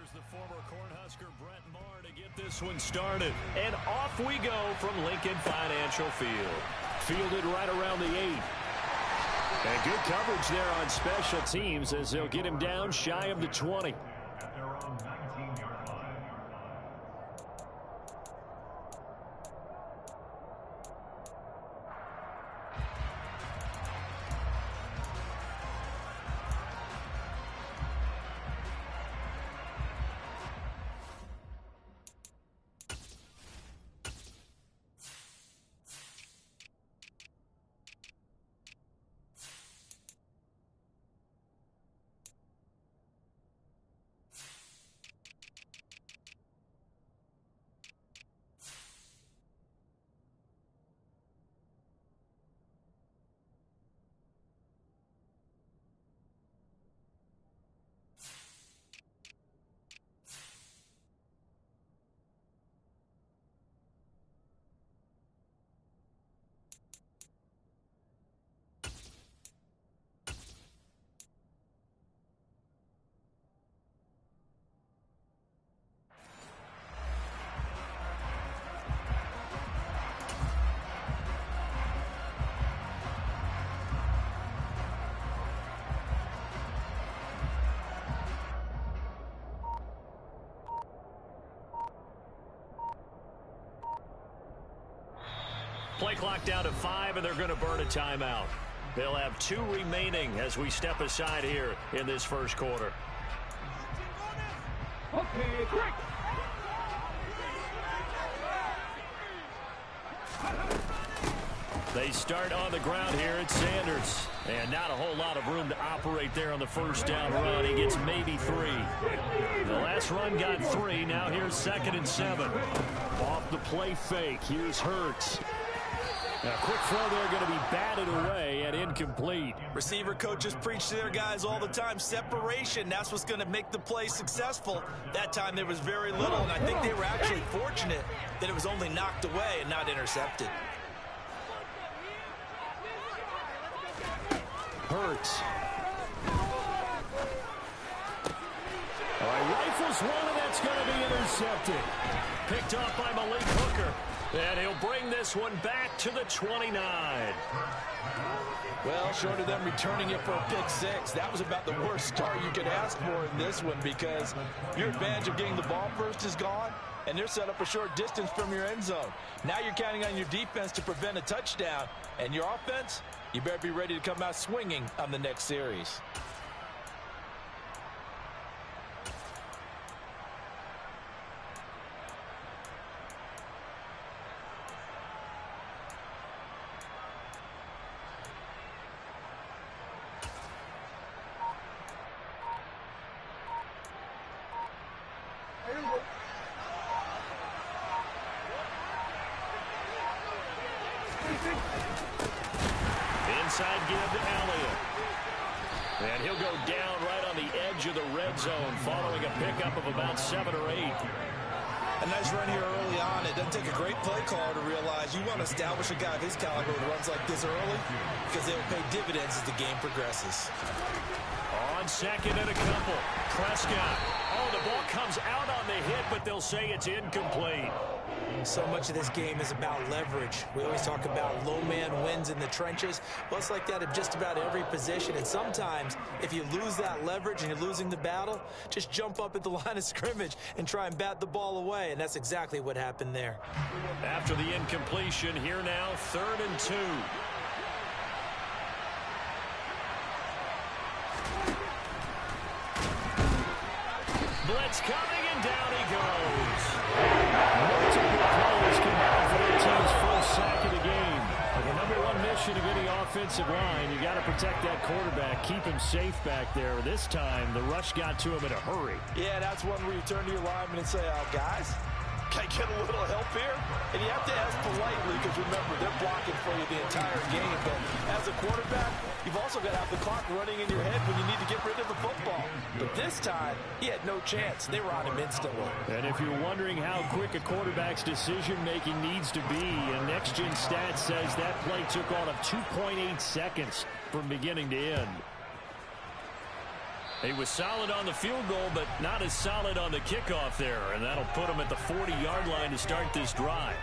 Here's the former Cornhusker Brett Maher to get this one started. And off we go from Lincoln Financial Field. Fielded right around the 8. And good coverage there on special teams as they'll get him down shy of the 20. Play clock down to 5, and they're going to burn a timeout. They'll have 2 remaining as we step aside here in this first quarter. Okay, quick! They start on the ground here at Sanders. And not a whole lot of room to operate there on the first down run. He gets maybe 3. The last run got 3. Now here's 2nd and 7. Off the play fake. Here's Hurts. A quick throw there going to be batted away and incomplete. Receiver coaches preach to their guys all the time. Separation, that's what's going to make the play successful. That time there was very little, and I think they were actually fortunate that it was only knocked away and not intercepted. Hurts. All right, rifles one, and that's going to be intercepted. Picked off by Malik Hooker. And he'll bring this one back to the 29. Well, short of them returning it for a pick 6, that was about the worst start you could ask for in this one because your advantage of getting the ball first is gone, and they're set up a short distance from your end zone. Now you're counting on your defense to prevent a touchdown, and your offense, you better be ready to come out swinging on the next series. Inside give to Elliott. And he'll go down right on the edge of the red zone following a pickup of about 7 or 8. A nice run here early on. It doesn't take a great play caller to realize you want to establish a guy of his caliber who runs like this early because they'll pay dividends as the game progresses. On 2nd and a couple. Prescott. Oh, the ball comes out on the hit, but they'll say it's incomplete. So much of this game is about leverage. We always talk about low man wins in the trenches. Well, it's like that at just about every position. And sometimes, if you lose that leverage and you're losing the battle, just jump up at the line of scrimmage and try and bat the ball away. And that's exactly what happened there. After the incompletion, here now, 3rd and 2. Blitz coming, and down he goes. Multiple players combined for their team's first sack of the game. The #1 mission of any offensive line, you got to protect that quarterback, keep him safe back there. This time, the rush got to him in a hurry. Yeah, that's one where you turn to your lineman and say, guys, can I get a little help here? And you have to ask politely because, remember, they're blocking for you the entire game. But as a quarterback, you've also got to have the clock running in your head when you need to get rid of the football. But this time, he had no chance. They were on him instantly. And if you're wondering how quick a quarterback's decision-making needs to be, a next-gen stat says that play took all of 2.8 seconds from beginning to end. He was solid on the field goal, but not as solid on the kickoff there, and that'll put him at the 40-yard line to start this drive.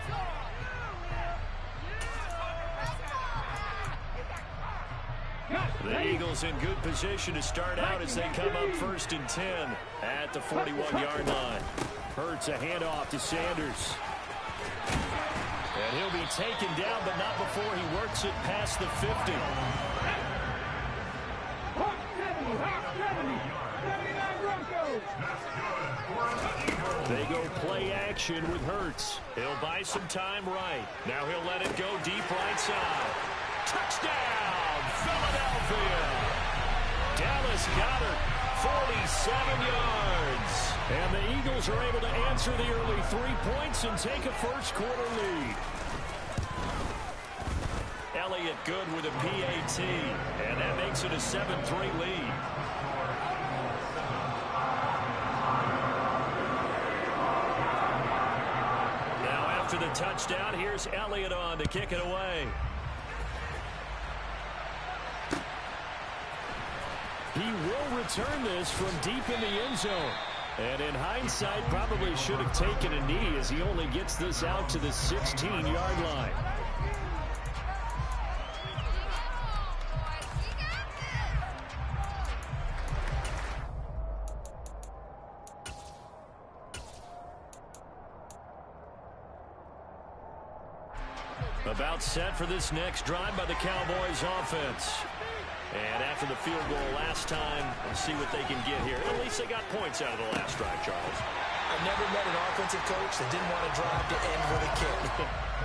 The Eagles in good position to start out as they come up 1st and 10 at the 41-yard line. Hurts a handoff to Sanders. And he'll be taken down, but not before he works it past the 50. They go play action with Hurts. He'll buy some time right. Now he'll let it go deep right side. Touchdown, Philadelphia. Dallas Goedert, 47 yards. And the Eagles are able to answer the early 3 points and take a first-quarter lead. Elliott good with a PAT, and that makes it a 7-3 lead. Now after the touchdown, here's Elliott on to kick it away. He will return this from deep in the end zone. And in hindsight, probably should have taken a knee as he only gets this out to the 16-yard line. About set for this next drive by the Cowboys offense. And after the field goal last time, let's see what they can get here. At least they got points out of the last drive, Charles. I've never met an offensive coach that didn't want to drive to end with a kick.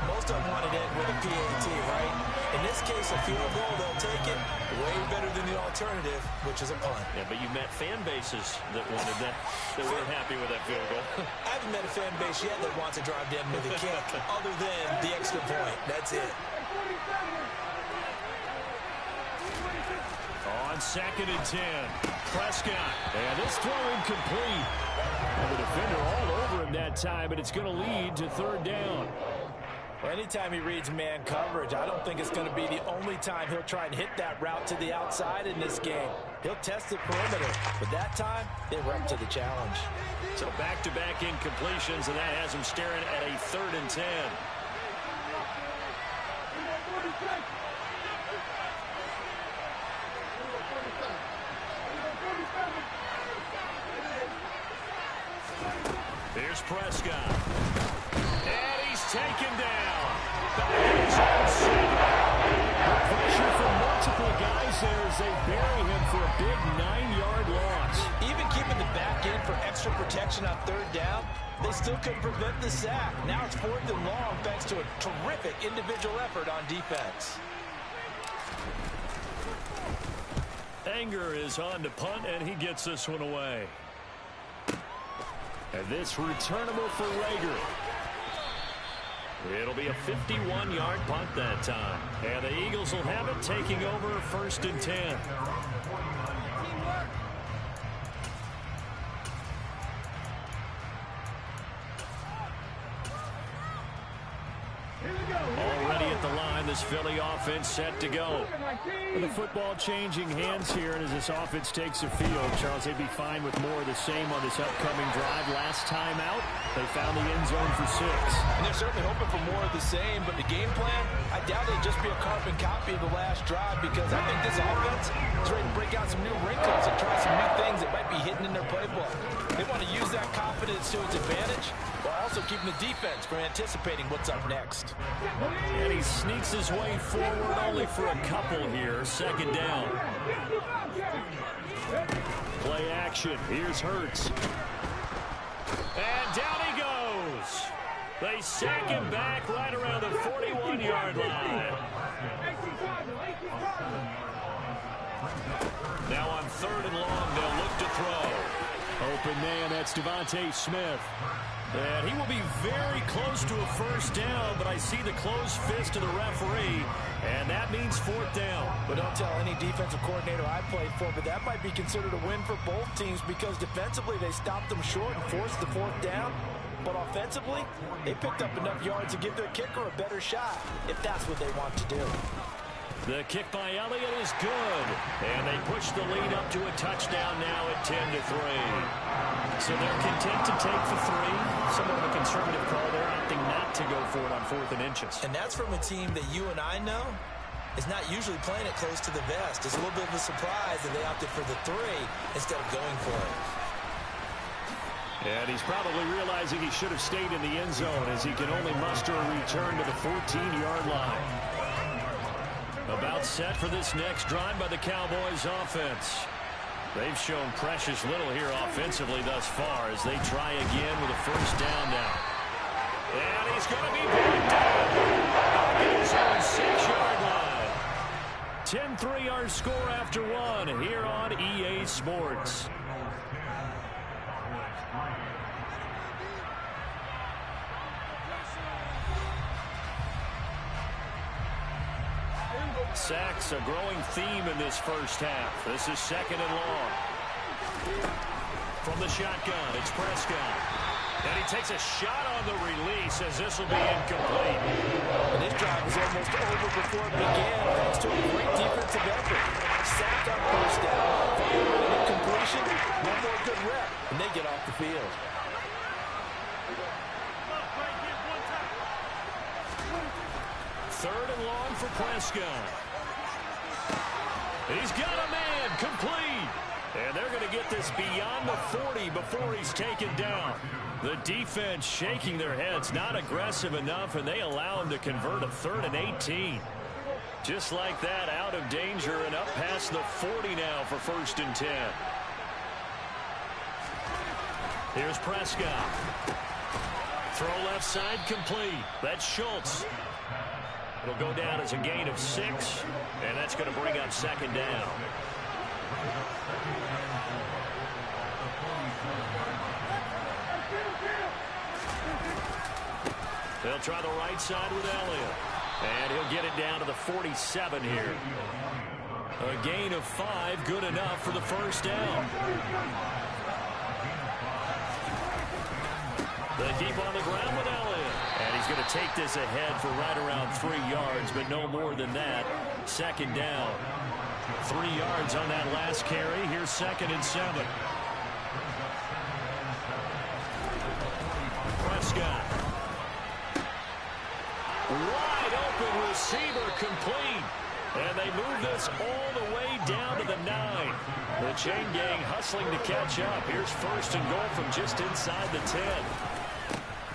Most of them wanted to end with a PAT, right? In this case, a field goal, they'll take it way better than the alternative, which is a punt. Yeah, but you met fan bases that wanted that weren't happy with that field goal. I haven't met a fan base yet that wants to drive to end with a kick, other than the extra point. That's it. On 2nd and 10, Prescott. And this throw incomplete. And the defender all over him that time, but it's going to lead to 3rd down. Well, anytime he reads man coverage, I don't think it's going to be the only time he'll try and hit that route to the outside in this game. He'll test the perimeter, but that time, they were up to the challenge. So back-to-back incompletions, and that has him staring at a 3rd and 10. Here's Prescott. And he's taken down. Pressure from multiple guys there as they bury him for a big 9-yard loss. Even keeping the back in for extra protection on 3rd down, they still couldn't prevent the sack. Now it's 4th and long thanks to a terrific individual effort on defense. Anger is on to punt, and he gets this one away. And this returnable for Rager. It'll be a 51-yard punt that time. And the Eagles will have it, taking over 1st and 10. Already at the line, this Philly offense set to go. With the football changing hands here, and as this offense takes the field, Charles, they'd be fine with more of the same on this upcoming drive. Last time out, they found the end zone for 6. And they're certainly hoping for more of the same, but the game plan, I doubt it'll just be a carbon copy of the last drive, because I think this offense is ready to break out some new wrinkles and try some new things that might be hidden in their playbook. They want to use that confidence to its advantage, while also keeping the defense from anticipating what's up next. And he sneaks his way forward only for a couple here. 2nd down. Play action. Here's Hurts. And down he goes. They sack him back right around the 41-yard line. Now on 3rd and long, they'll look to throw. Open man, that's Devontae Smith. And he will be very close to a 1st down, but I see the closed fist of the referee, and that means 4th down. But don't tell any defensive coordinator I played for, but that might be considered a win for both teams, because defensively they stopped them short and forced the 4th down. But offensively, they picked up enough yards to give their kicker a better shot, if that's what they want to do. The kick by Elliott is good. And they push the lead up to a touchdown now at 10-3. So they're content to take the 3. Somewhat of a conservative call. They're opting not to go for it on 4th and inches. And that's from a team that you and I know is not usually playing it close to the vest. It's a little bit of a surprise that they opted for the 3 instead of going for it. And he's probably realizing he should have stayed in the end zone as he can only muster a return to the 14-yard line. About set for this next drive by the Cowboys offense. They've shown precious little here offensively thus far as they try again with a first down now. And he's going to be brought down on his own 6-yard line. 10-3 our score after 1 here on EA Sports. Sacks a growing theme in this first half. This is 2nd and long. From the shotgun, it's Prescott. And he takes a shot on the release as this will be incomplete. And this drive was almost over before it began thanks to a great defensive effort. Sacked on first down, followed an incompletion, one more good rep, and they get off the field. Third and long for Prescott. He's got a man complete. And they're going to get this beyond the 40 before he's taken down. The defense shaking their heads, not aggressive enough, and they allow him to convert a 3rd and 18. Just like that, out of danger and up past the 40 now for 1st and 10. Here's Prescott. Throw left side complete. That's Schultz. It'll go down as a gain of 6, and that's going to bring up 2nd down. They'll try the right side with Elliott, and he'll get it down to the 47 here. A gain of 5, good enough for the first down. They keep on the ground with Elliott. And he's going to take this ahead for right around 3 yards, but no more than that. 2nd down. 3 yards on that last carry. Here's 2nd and 7. Prescott. Wide open receiver complete. And they move this all the way down to the 9. The chain gang hustling to catch up. Here's 1st and goal from just inside the 10.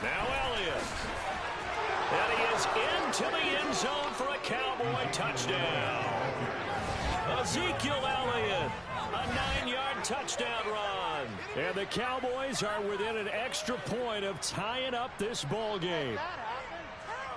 Now Elliott. And he is into the end zone for a Cowboy touchdown. Ezekiel Elliott, a 9-yard touchdown run. And the Cowboys are within an extra point of tying up this ball game.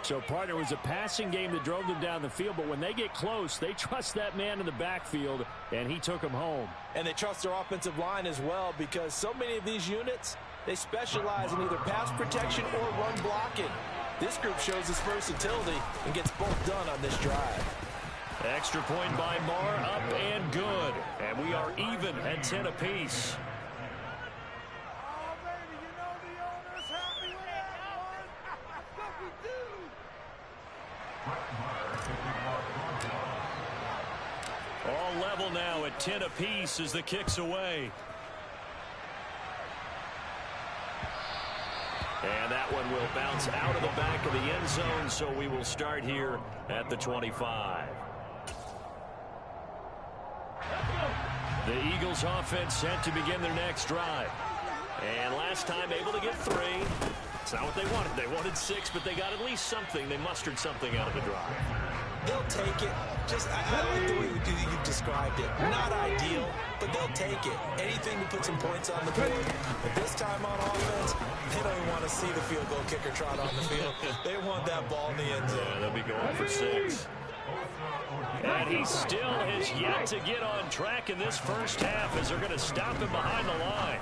So, partner, it was a passing game that drove them down the field, but when they get close, they trust that man in the backfield, and he took them home. And they trust their offensive line as well, because so many of these units, they specialize in either pass protection or run blocking. This group shows its versatility and gets both done on this drive. Extra point by Marr, up and good. And we are even at 10 apiece. All level now at 10 apiece as the kick's away. And that one will bounce out of the back of the end zone, so we will start here at the 25. The Eagles offense set to begin their next drive. And last time able to get 3. It's not what they wanted. They wanted 6, but they got at least something. They mustered something out of the drive. They'll take it. I like the way you described it. Not ideal, but they'll take it. Anything to put some points on the board. But this time on offense, they don't even want to see the field goal kicker trot on the field. They want that ball in the end zone. Yeah, they'll be going for 6. And he still has yet to get on track in this first half as they're going to stop him behind the line.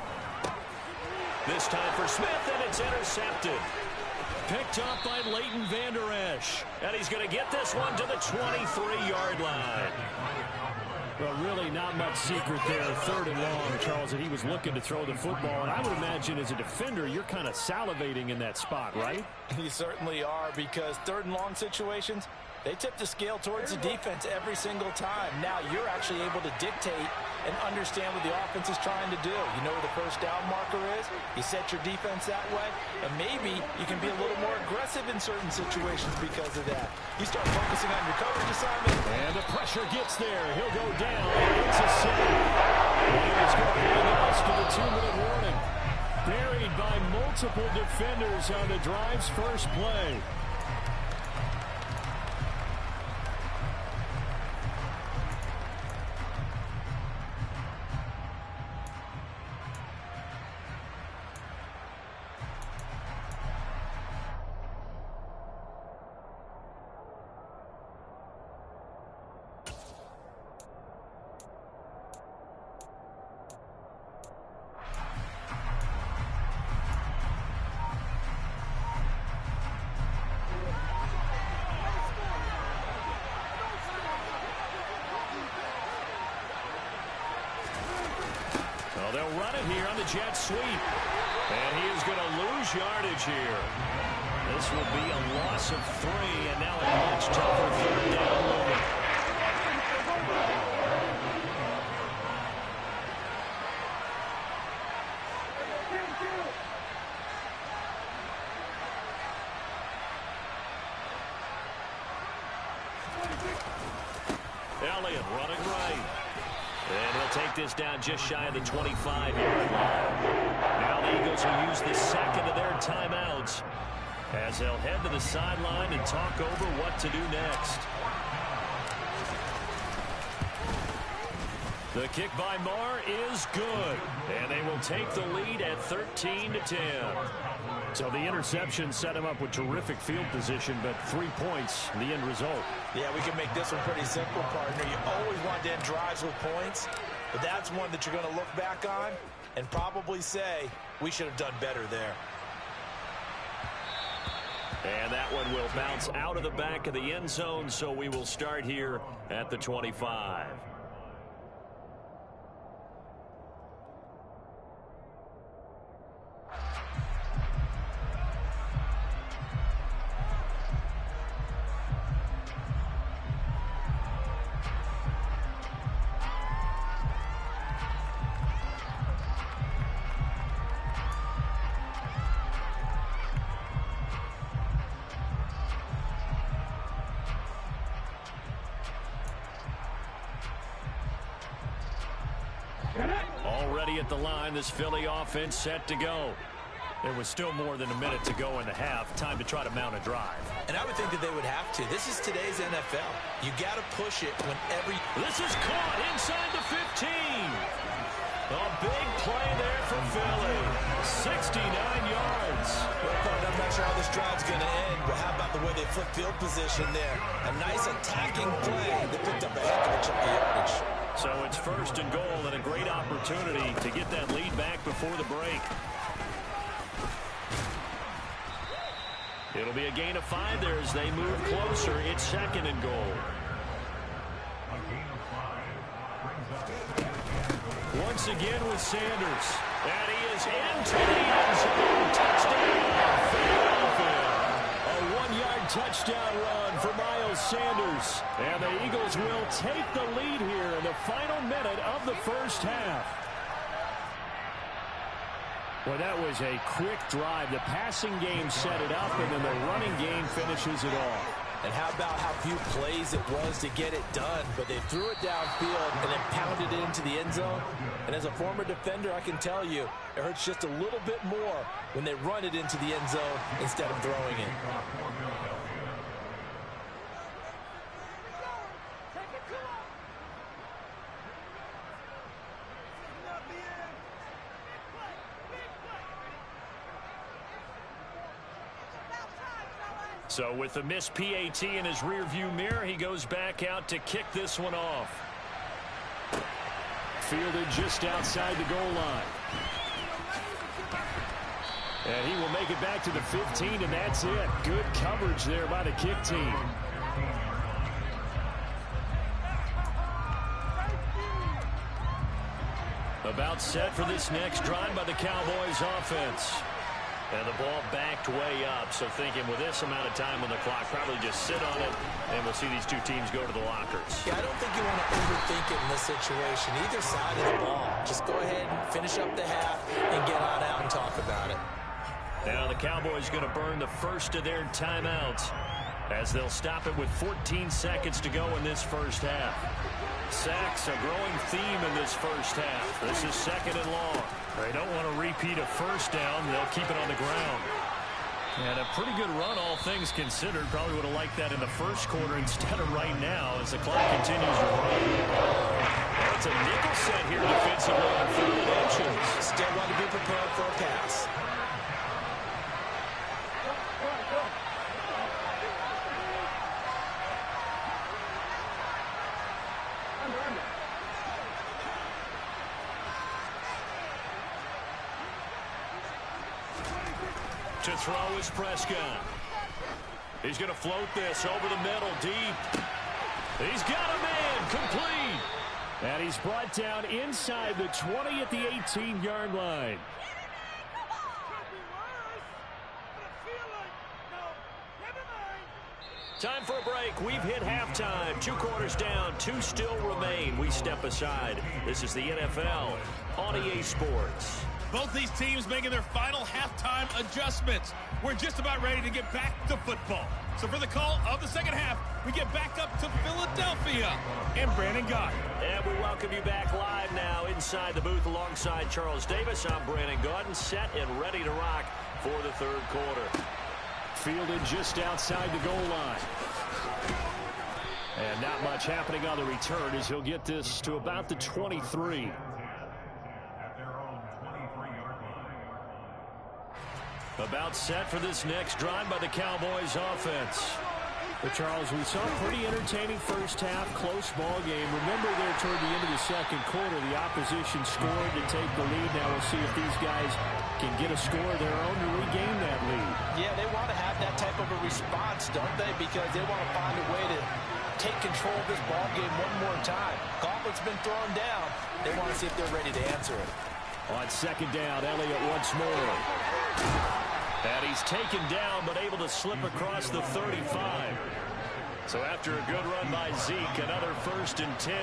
This time for Smith, and it's intercepted. Picked up by Leighton Vander Esch. And he's going to get this one to the 23-yard line. Well, really not much secret there. 3rd and long, Charles, that he was looking to throw the football. And I would imagine as a defender, you're kind of salivating in that spot, right? You certainly are, because 3rd and long situations, They tip the scale towards the defense every single time. Now you're actually able to dictate and understand what the offense is trying to do. You know where the first down marker is. You set your defense that way, and maybe you can be a little more aggressive in certain situations because of that. You start focusing on your coverage assignment. And the pressure gets there. He'll go down. It's a sack. And it's going to bring us to the 2-minute warning. Buried by multiple defenders on the drive's first play. They'll run it here on the jet sweep. And he is going to lose yardage here. This will be a loss of 3, and now a much tougher third down looming. Elliott running right. And he'll take this down just shy of the 25-yard line. Now the Eagles will use the second of their timeouts as they'll head to the sideline and talk over what to do next. The kick by Marr is good. And they will take the lead at 13-10. So the interception set him up with terrific field position, but 3 points, the end result. Yeah, we can make this one pretty simple, partner. You always want to end drives with points, but that's one that you're going to look back on and probably say, we should have done better there. And that one will bounce out of the back of the end zone, so we will start here at the 25. Already at the line, this Philly offense set to go. There was still more than a minute to go in the half. Time to try to mount a drive. And I would think that they would have to. This is today's NFL. You got to push it whenever. This is caught inside the 15. A big play there for Philly. 69 yards. Well, I'm not sure how this drive's going to end, but how about the way they flip field position there? A nice attacking play. They picked up a heck of a chunk of yardage. So it's first and goal and a great opportunity to get that lead back before the break. It'll be a gain of 5 there as they move closer. It's second and goal. Once again with Sanders. And he is into the end zone. Touchdown, Philadelphia. A 1-yard touchdown run for Miles Sanders. And the Eagles will take the lead here in the final minute of the first half. Well, that was a quick drive. The passing game set it up, and then the running game finishes it off. And how about how few plays it was to get it done, but they threw it downfield and then pounded it into the end zone. And as a former defender, I can tell you, it hurts just a little bit more when they run it into the end zone instead of throwing it. So with the missed PAT in his rearview mirror, he goes back out to kick this one off. Fielded just outside the goal line. And he will make it back to the 15, and that's it. Good coverage there by the kick team. About set for this next drive by the Cowboys offense. And the ball backed way up, so thinking with this amount of time on the clock, probably just sit on it, and we'll see these two teams go to the lockers. Yeah, I don't think you want to overthink it in this situation. Either side of the ball. Just go ahead and finish up the half and get on out and talk about it. Now the Cowboys going to burn the first of their timeouts as they'll stop it with 14 seconds to go in this first half. Sacks, a growing theme in this first half. This is second and long. They don't want to repeat a first down. They'll keep it on the ground. And a pretty good run, all things considered. Probably would have liked that in the first quarter instead of right now as the clock continues to run. It's a nickel set here defensively on third and inches. Still want to be prepared for a pass. To throw is Prescott. He's going to float this over the middle, deep. He's got a man, complete. And he's brought down inside the 20 at the 18-yard line. Time for a break. We've hit halftime. 2 quarters down. 2 still remain. We step aside. This is the NFL on EA Sports. Both these teams making their final halftime adjustments. We're just about ready to get back to football. So for the call of the second half, we get back up to Philadelphia and Brandon Gott. And we welcome you back live now inside the booth alongside Charles Davis. I'm Brandon Gott, set and ready to rock for the third quarter. Fielded just outside the goal line. And not much happening on the return as he'll get this to about the 23. About set for this next drive by the Cowboys offense. But Charles, we saw a pretty entertaining first half, close ball game. Remember there toward the end of the second quarter, the opposition scored to take the lead. Now we'll see if these guys can get a score of their own to regain that lead. Yeah, they want to have that type of a response, don't they? Because they want to find a way to take control of this ball game one more time. Gauntlet's been thrown down. They want to see if they're ready to answer it. On second down, Elliott once more. And he's taken down, but able to slip across the 35. So after a good run by Zeke, another 1st and 10.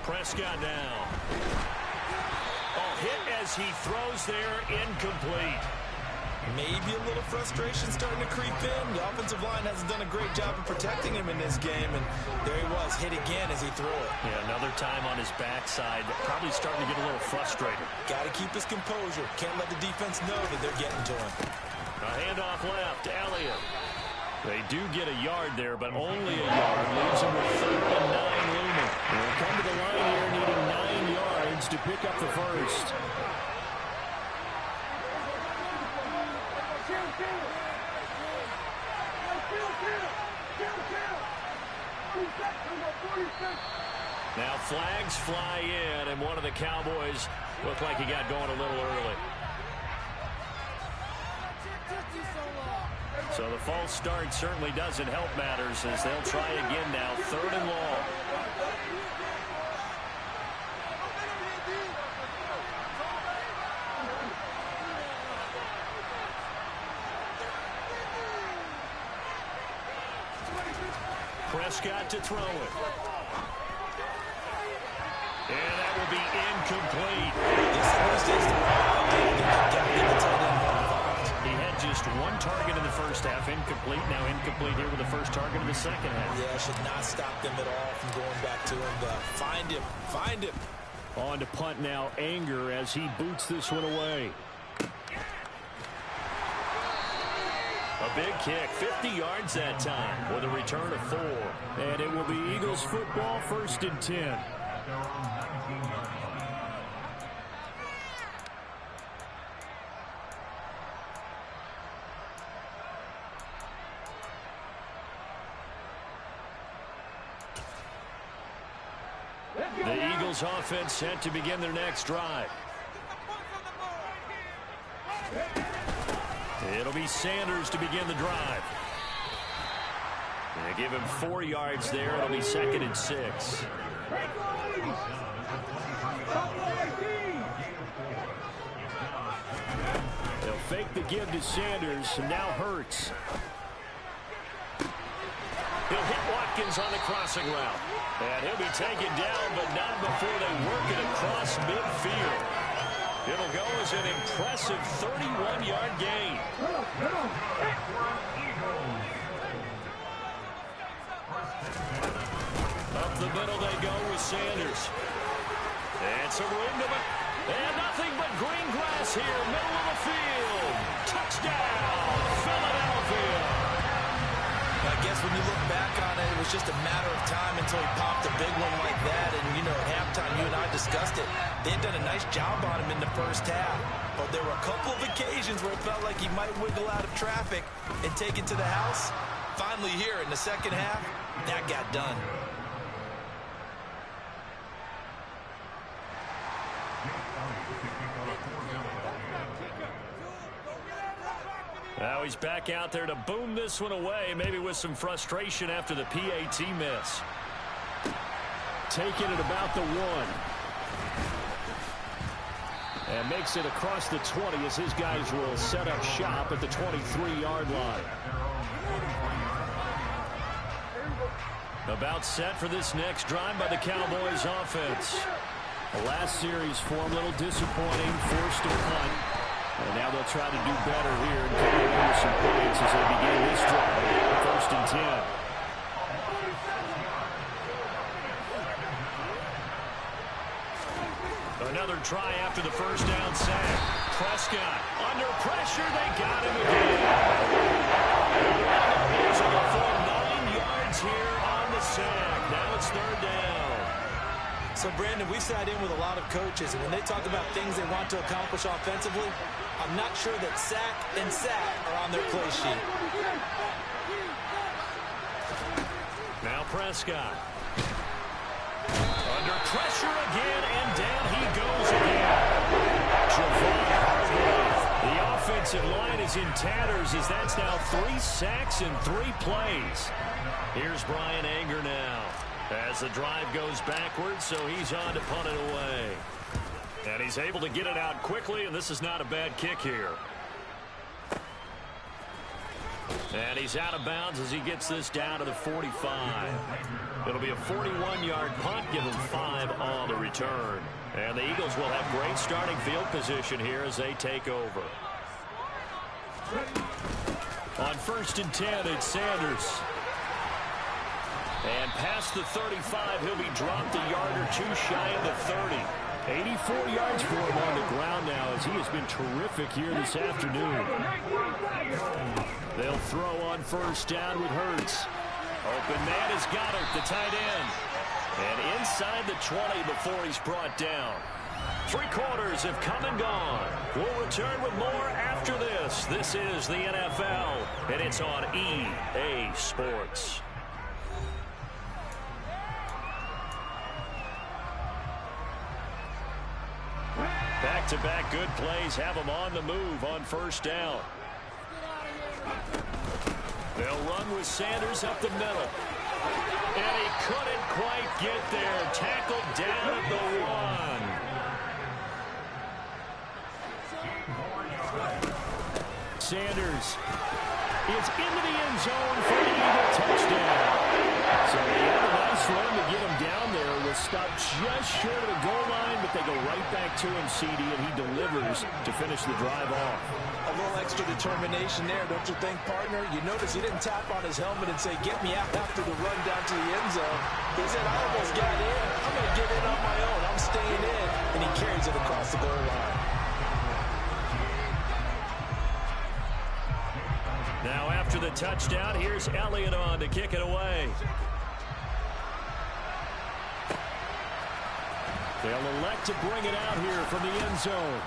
Prescott now. Oh, hit as he throws there, incomplete. Maybe a little frustration starting to creep in. The offensive line hasn't done a great job of protecting him in this game, and there he was, hit again as he threw it. Yeah, another time on his backside, probably starting to get a little frustrated. Got to keep his composure. Can't let the defense know that they're getting to him. A handoff left, Elliott. They do get a yard there, but only a yard. Leaves him with 3rd and 9 looming. They'll come to the line here needing 9 yards to pick up the first. Now flags fly in, and one of the Cowboys looked like he got going a little early. So the false start certainly doesn't help matters as they'll try again now. 3rd and long. Prescott to throw it. And that will be incomplete. He had just 1 target in the first half, incomplete. Now incomplete here with the first target of the second half. Yeah, should not stop them at all from going back to him. Find him. Find him. On to punt now, Anger as he boots this one away. A big kick, 50 yards that time with a return of 4. And it will be Eagles football, 1st and 10. The Eagles offense set to begin their next drive. It'll be Sanders to begin the drive. They give him 4 yards there. It'll be 2nd and 6. They'll fake the give to Sanders, and now Hurts. He'll hit Watkins on the crossing route. And he'll be taken down, but not before they work it across midfield. It'll go as an impressive 31-yard gain. Up the middle they go with Sanders. And some room to it. And nothing but green grass here, middle of the field. Touchdown, Philadelphia. I guess when you look back on it, it was just a matter of time until he popped a big one like that. And, you know, at halftime, you and I discussed it. They had done a nice job on him in the first half. But there were a couple of occasions where it felt like he might wiggle out of traffic and take it to the house. Finally here in the second half, that got done. Now he's back out there to boom this one away, maybe with some frustration after the PAT miss. Taking it about the 1. And makes it across the 20 as his guys will set up shop at the 23-yard line. About set for this next drive by the Cowboys offense. The last series for him, a little disappointing, forced to punt. And now they'll try to do better here and come away with some points as they begin this drive. 1st and 10. Another try after the first down sack. Prescott under pressure. They got him again. He's on for 9 yards here on the sack. Now it's 3rd down. So, Brandon, we sat in with a lot of coaches, and when they talk about things they want to accomplish offensively, I'm not sure that sack and sack are on their play sheet. Now Prescott. Under pressure again, and down he goes again. Javon Hargrave. The offensive line is in tatters as that's now 3 sacks in 3 plays. Here's Brian Anger now. As the drive goes backwards, so he's on to punt it away. And he's able to get it out quickly, and this is not a bad kick here. And he's out of bounds as he gets this down to the 45. It'll be a 41-yard punt, give him 5 on the return. And the Eagles will have great starting field position here as they take over. On 1st and 10, it's Sanders. And past the 35, he'll be dropped a yard or 2 shy of the 30. 84 yards for him on the ground now as he has been terrific here this afternoon. They'll throw on 1st down with Hurts. Open man has got it, the tight end. And inside the 20 before he's brought down. 3 quarters have come and gone. We'll return with more after this. This is the NFL, and it's on EA Sports. Back-to-back good plays have them on the move on 1st down. They'll run with Sanders up the middle. And he couldn't quite get there. Tackled down at the 1. Sanders is into the end zone for the Eagle touchdown. So they had a nice run to get him down there. Was stopped just short of the goal line, but they go right back to him, CD, and he delivers to finish the drive off. A little extra determination there, don't you think, partner? You notice he didn't tap on his helmet and say, get me out after the run down to the end zone. He said, I almost got in. I'm going to get in on my own. I'm staying in. And he carries it across the goal line. Now after the touchdown, here's Elliott on to kick it away. They'll elect to bring it out here from the end zone.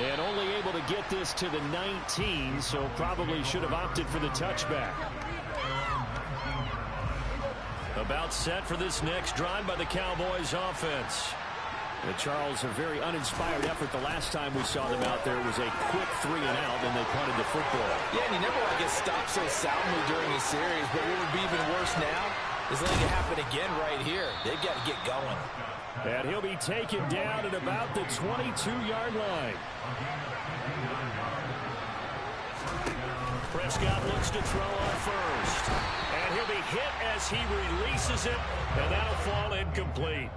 And only able to get this to the 19, so probably should have opted for the touchback. About set for this next drive by the Cowboys offense. Charles, a very uninspired effort. The last time we saw them out there was a quick 3-and-out, and they punted the football. Yeah, and he never gets stopped so soundly during the series. But what would be even worse now is letting it happen again right here. They've got to get going. And he'll be taken down at about the 22-yard line. Prescott looks to throw on first. And he'll be hit as he releases it, and that'll fall incomplete.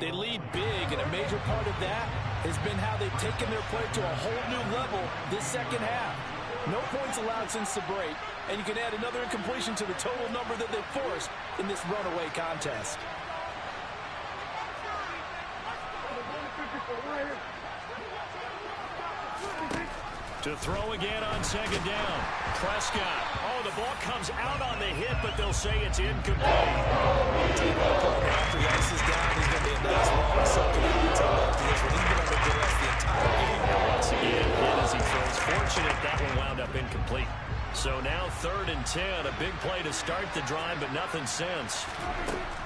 They lead big, and a major part of that has been how they've taken their play to a whole new level this second half. No points allowed since the break, and you can add another incompletion to the total number that they forced in this runaway contest. To throw again on second down. Prescott. Oh, the ball comes out on the hit, but they'll say it's incomplete. After he ices down, he's going to be a nice long soaking until after this one. He's been under duress the entire game. And once again, hit as he throws. Fortunate that one wound up incomplete. So now 3rd and 10. A big play to start the drive, but nothing since.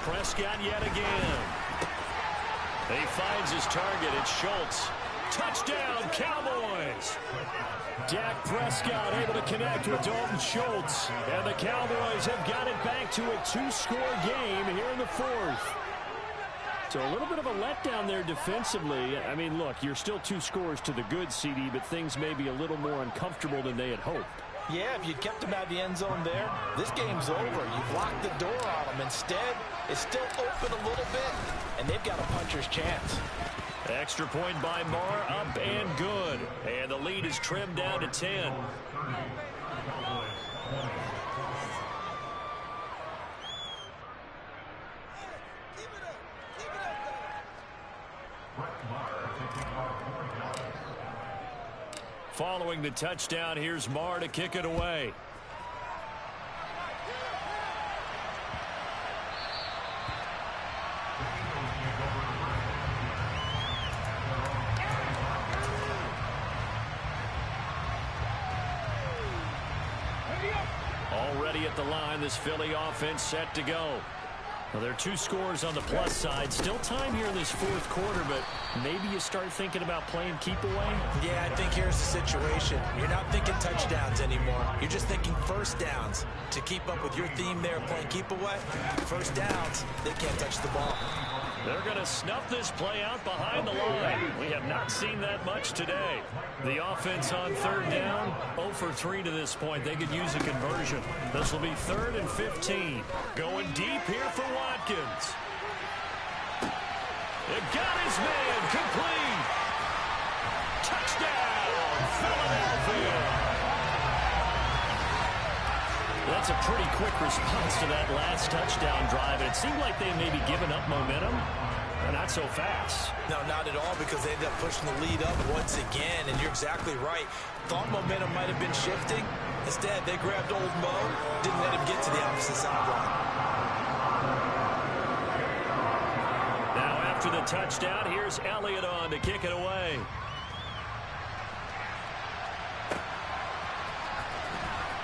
Prescott yet again. He finds his target. It's Schultz. Touchdown, Cowboys! Dak Prescott able to connect with Dalton Schultz. And the Cowboys have got it back to a 2-score game here in the 4th. So a little bit of a letdown there defensively. I mean, look, you're still 2 scores to the good, CD, but things may be a little more uncomfortable than they had hoped. Yeah, if you kept them out of the end zone there, this game's over. You've locked the door on them. Instead, it's still open a little bit, and they've got a puncher's chance. Extra point by Marr, up and good. And the lead is trimmed down to 10. Following the touchdown, here's Marr to kick it away. Already at the line, this Philly offense set to go. Well, there are 2 scores on the plus side. Still time here in this 4th quarter, but maybe you start thinking about playing keep away? Yeah, I think here's the situation. You're not thinking touchdowns anymore. You're just thinking first downs. To keep up with your theme there, playing keep away, first downs, they can't touch the ball. They're going to snuff this play out behind the line. We have not seen that much today. The offense on 3rd down, 0 for 3 to this point. They could use a conversion. This will be 3rd and 15. Going deep here for Watkins. It got his man complete. Touchdown, Philadelphia. That's a pretty quick response to that last touchdown drive. It seemed like they may be giving up momentum. Not so fast. No, not at all, because they ended up pushing the lead up once again, and you're exactly right. Thought momentum might have been shifting. Instead, they grabbed old Mo, didn't let him get to the opposite sideline. Now after the touchdown, here's Elliott on to kick it away.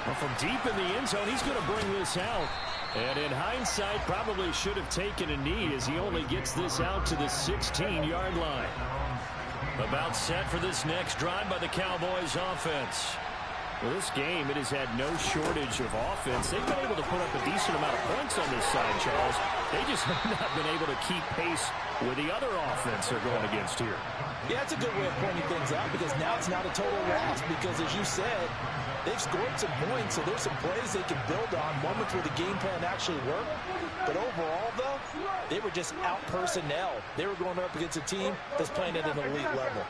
Well, from deep in the end zone, he's going to bring this out. And in hindsight, probably should have taken a knee as he only gets this out to the 16-yard line. About set for this next drive by the Cowboys offense. Well, this game, it has had no shortage of offense. They've been able to put up a decent amount of points on this side, Charles. They just have not been able to keep pace with the other offense they're going against here. Yeah, it's a good way of pointing things out, because now it's not a total loss. Because, as you said, they've scored some points, so there's some plays they can build on, moments where the game plan actually worked. But overall, though, they were just out personnel. They were going up against a team that's playing at an elite level.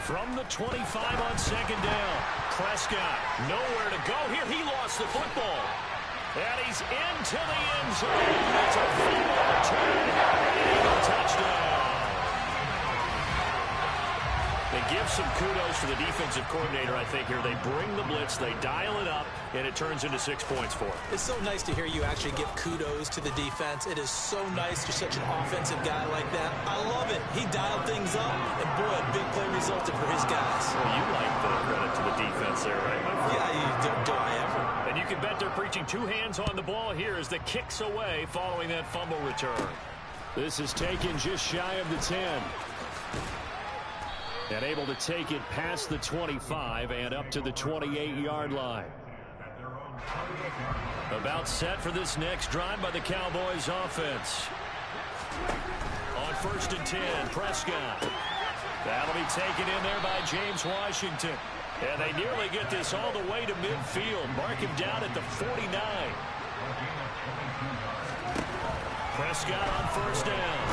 From the 25 on second down, Prescott nowhere to go here. He lost the football. And he's into the end zone. It's a fumble return. And a touchdown. They give some kudos to the defensive coordinator, I think, here. They bring the blitz, they dial it up, and it turns into 6 points for them. It's so nice to hear you actually give kudos to the defense. It is so nice to such an offensive guy like that. I love it. He dialed things up, and boy, a big play resulted for his guys. Well, you like the credit to the defense there, right, my friend? Yeah, do I ever. And you can bet they're preaching 2 hands on the ball here as the kick's away following that fumble return. This is taken just shy of the 10. And able to take it past the 25 and up to the 28-yard line. About set for this next drive by the Cowboys offense. On 1st and 10, Prescott. That'll be taken in there by James Washington. And they nearly get this all the way to midfield. Mark him down at the 49. Prescott on 1st down.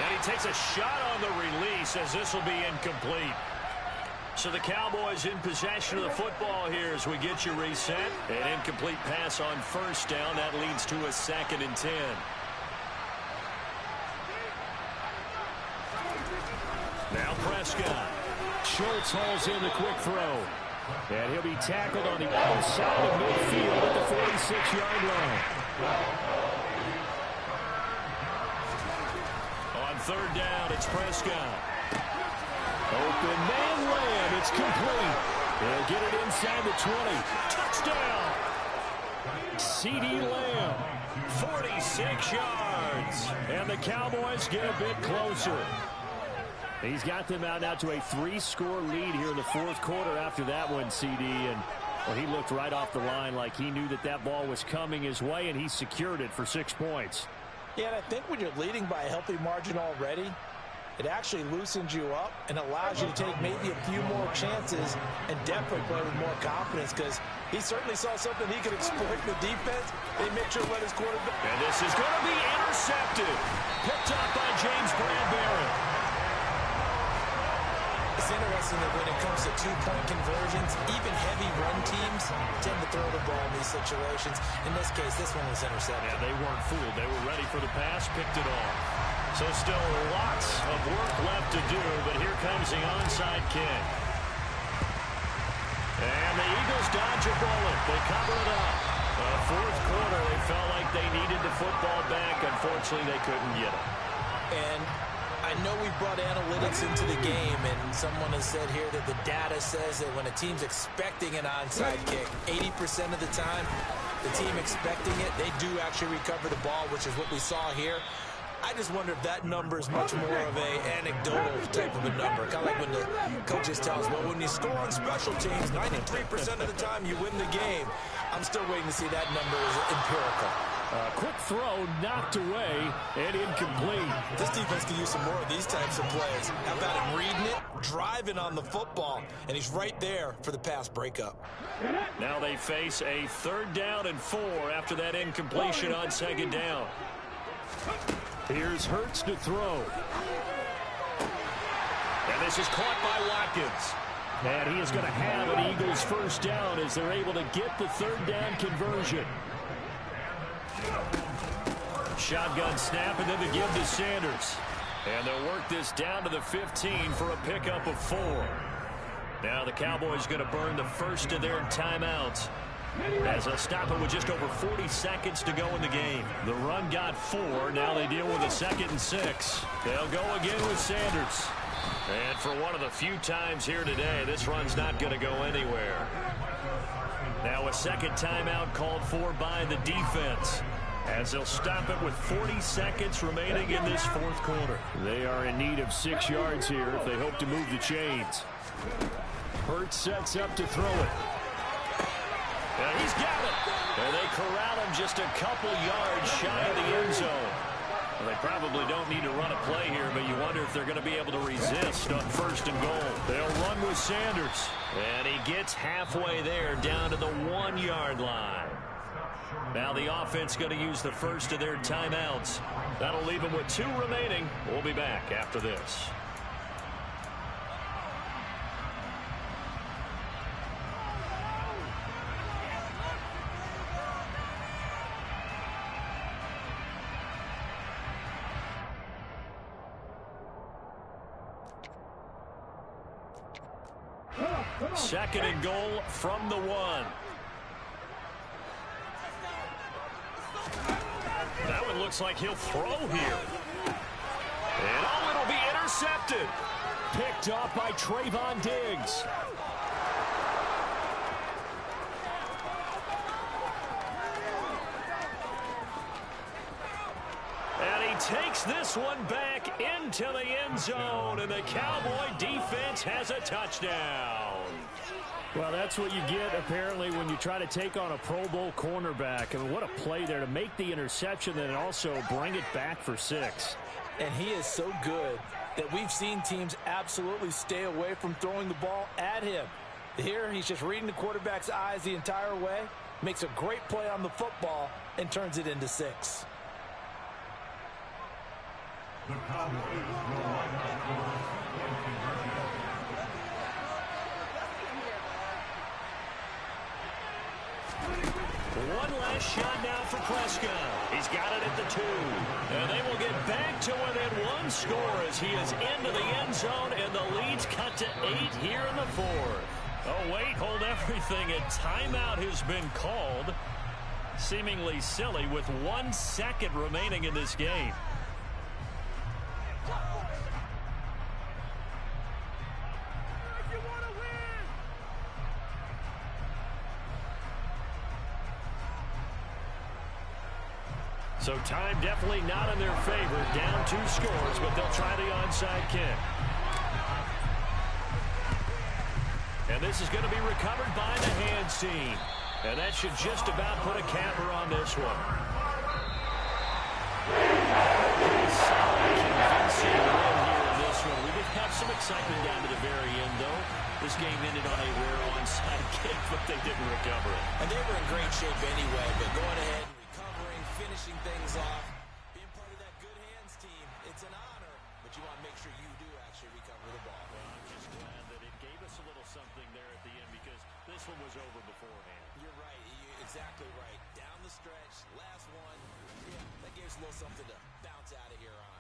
And he takes a shot on the release as this will be incomplete. So the Cowboys in possession of the football here as we get you reset. An incomplete pass on 1st down. That leads to a 2nd and 10. Now Prescott. Schultz hauls in the quick throw. And he'll be tackled on the outside of midfield at the 46-yard line. On 3rd down, it's Prescott. Open man land. It's complete. They'll get it inside the 20. Touchdown. C.D. Lamb. 46 yards. And the Cowboys get a bit closer. He's got them out now to a 3-score lead here in the 4th quarter after that one, CD. And well, he looked right off the line like he knew that that ball was coming his way, and he secured it for 6 points. Yeah, and I think when you're leading by a healthy margin already, it actually loosens you up and allows you to take maybe a few more chances and definitely play with more confidence because he certainly saw something he could exploit in the defense. They make sure to let his quarterback. And this is going to be intercepted. Picked up by James Bradbury. It's interesting that when it comes to 2-point conversions, even heavy run teams tend to throw the ball in these situations. In this case, this one was intercepted. Yeah, they weren't fooled. They were ready for the pass, picked it off. So still lots of work left to do, but here comes the onside kick. And the Eagles dodge a bullet. They cover it up. 4th quarter, they felt like they needed the football back. Unfortunately, they couldn't get it. And I know we brought analytics into the game, and someone has said here that the data says that when a team's expecting an onside kick, 80% of the time, the team expecting it, they do actually recover the ball, which is what we saw here. I just wonder if that number is much more of a anecdotal type of a number. Kind of like when the coaches tell us, well, when you score on special teams, 93% of the time you win the game. I'm still waiting to see that number is empirical. Quick throw knocked away and incomplete. This defense can use some more of these types of plays. How about him reading it, driving on the football, and he's right there for the pass breakup. Now they face a 3rd down and 4 after that incompletion on 2nd down. Here's Hurts to throw. And this is caught by Watkins. And he is going to have an Eagles 1st down as they're able to get the 3rd down conversion. Shotgun snap and then the give to Sanders. And they'll work this down to the 15 for a pickup of 4. Now the Cowboys going to burn the first of their timeouts as they'll stop it with just over 40 seconds to go in the game. The run got 4. Now they deal with a 2nd and 6. They'll go again with Sanders. And for one of the few times here today, this run's not going to go anywhere. Now a 2nd timeout called for by the defense as they'll stop it with 40 seconds remaining in this 4th quarter. They are in need of 6 yards here if they hope to move the chains. Hurts sets up to throw it. And he's got it. And they corral him just a couple yards shy of the end zone. Well, they probably don't need to run a play here, but you wonder if they're going to be able to resist on 1st and goal. They'll run with Sanders. And he gets halfway there down to the 1-yard line. Now the offense going to use the first of their timeouts. That'll leave them with 2 remaining. We'll be back after this. Second and goal from the 1. That one looks like he'll throw here. And oh, it'll be intercepted. Picked off by Trayvon Diggs. And he takes this one back into the end zone, and the Cowboy defense has a touchdown. Well, that's what you get, apparently, when you try to take on a Pro Bowl cornerback. I mean, what a play there to make the interception and also bring it back for 6. And he is so good that we've seen teams absolutely stay away from throwing the ball at him. Here, he's just reading the quarterback's eyes the entire way, makes a great play on the football, and turns it into 6. One last shot now for Prescott. He's got it at the 2. And they will get back to within 1 score as he is into the end zone, and the lead's cut to 8 here in the 4th. Oh, wait, hold everything. A timeout has been called. Seemingly silly with 1 second remaining in this game. So time definitely not in their favor. Down 2 scores, but they'll try the onside kick. And this is going to be recovered by the hands team. And that should just about put a capper on this one. Pretty solid, convincing win here in this one. We did have some excitement down to the very end, though. This game ended on a rare onside kick, but they didn't recover it. And they were in great shape anyway, but going ahead and recovering, finishing things off, being part of that good hands team, it's an honor, but you want to make sure you do actually recover the ball. Well, I'm just glad that it gave us a little something there at the end because this one was over beforehand. You're right. You're exactly right. Down the stretch, last one. Yeah, that gives us a little something to bounce out of here on.